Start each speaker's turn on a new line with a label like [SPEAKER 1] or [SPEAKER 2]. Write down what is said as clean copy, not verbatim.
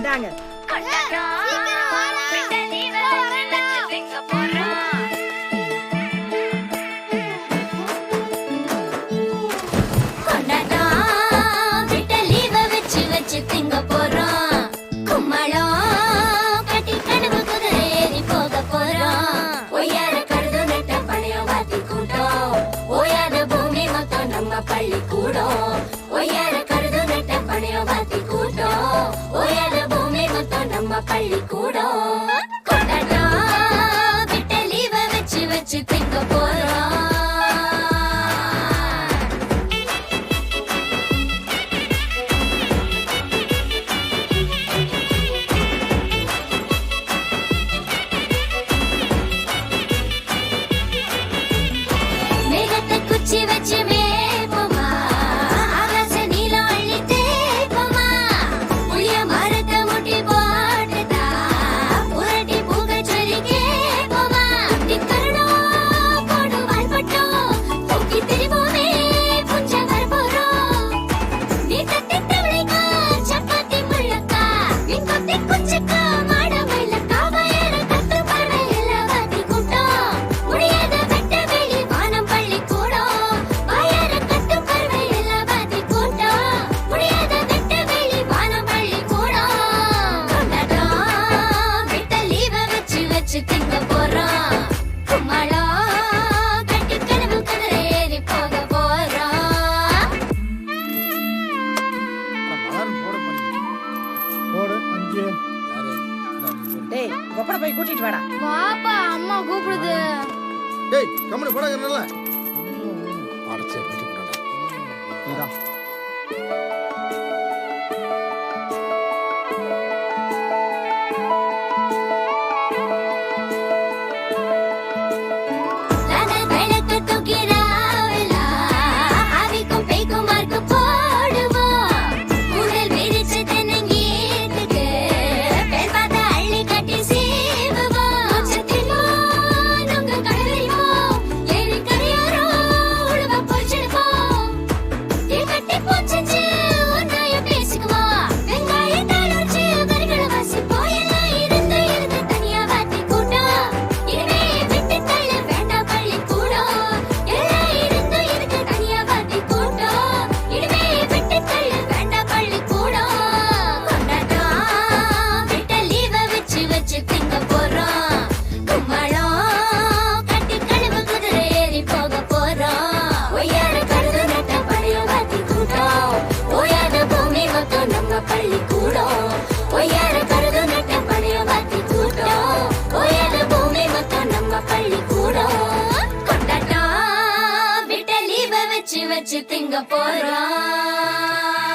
[SPEAKER 1] இந்தாங்க.
[SPEAKER 2] பள்ளிக்கூடம் கொண்டாட்டம் விட்ட லீவ வச்சு வச்சு திங்க போறோம். மேகத்தை குச்சி வச்சு மேய்ப்போமா, ஆகாச நீலம் அள்ளி தேய்ப்போமா, புளிய மரத்தை முட்டி போட்டுதா புரட்டி பூக்க சொல்லி கேட்போமா. திக்கரணம் போடு வாழ்பட்டோம் தூக்கி திரிவோமே புஞ்ச வரப்போறோம். நீ தட்டி தவளைக்கா சப்பாத்தி முள்ளக்கா நீ கொத்தி குச்சிக்கா மாட மயிலக்கா வயல கத்து பாட எல்லாம் வாத்தி கூட்டம் முடியாத வெட்ட வெளி வானம் பள்ளி கூடம் வயல கத்து பறவை எல்லாம் வாத்தி கூட்டம் முடியாத வெட்ட வெளி வானம் பள்ளி கூடம். கொண்டாட்டம் விட்ட லீவ வச்சு வச்சு திங்க போறோம். கும்மாளம் கட்டி கனவு கதிரை ஏறி போக போறோம்.
[SPEAKER 1] டேய் ஒப்பட போய் கூட்டிட்டு வாடா.
[SPEAKER 3] பாப்பா அம்மா கூப்பிடுது.
[SPEAKER 4] டேய் கம்மனு போடாங்கறல
[SPEAKER 5] அடச்சே வீட்டுக்கு போடா.
[SPEAKER 2] லானல் விளக்கு தூக்கி ராவலா ஆவிக்கும் பேய்க்கும் மார்க்கு போடுவோம். உடல் விரிச்சு தென்னங்கீத்துக்கு பேர் பார்த்து அள்ளி கட்டி சீவுவோம். சத்தியமோ நுங்க கடலைவோம் ஏறி கரையோரம் உழுவ பொறிச்சிடுவோம். தீ கட்டி பூச்சிச்சு ஒன்னாயம் பேசிக்குவோம். வெங்காயம் தாளிச்சு கறிகளை வாசிப்போம். எல்லாம் இருந்து இருந்து தனியா வாத்தி கூட்டம் இனிமே விட்டு தள்ள வேண்டாம் பள்ளிக்கூடம். எல்லாம் இருந்து இருந்து தனியா வாத்தி கூட்டம் இனிமே விட்டு தள்ள வேண்டாம் பள்ளிக்கூடம். கொண்டாட்டம் விட்ட லீவ வச்சு வச்சு திங்க போறோம். கும்மாளம் கட்டி கனவு குதிரை ஏறி போக போறோம். ஒய்யார கழுது நட்ட பழைய வாத்தி கூட்டம் ஓயாத பூமி மொத்தம் நம்ம பள்ளிக்கூடம். ஒய்யார கழுது நட்ட பழைய வாத்தி கூட்டம் ஓயாத பூமி மொத்தம் நம்ம பள்ளிக்கூடம். கொண்டாட்டம் விட்ட லீவ வச்சு வச்சு திங்க போறோம்.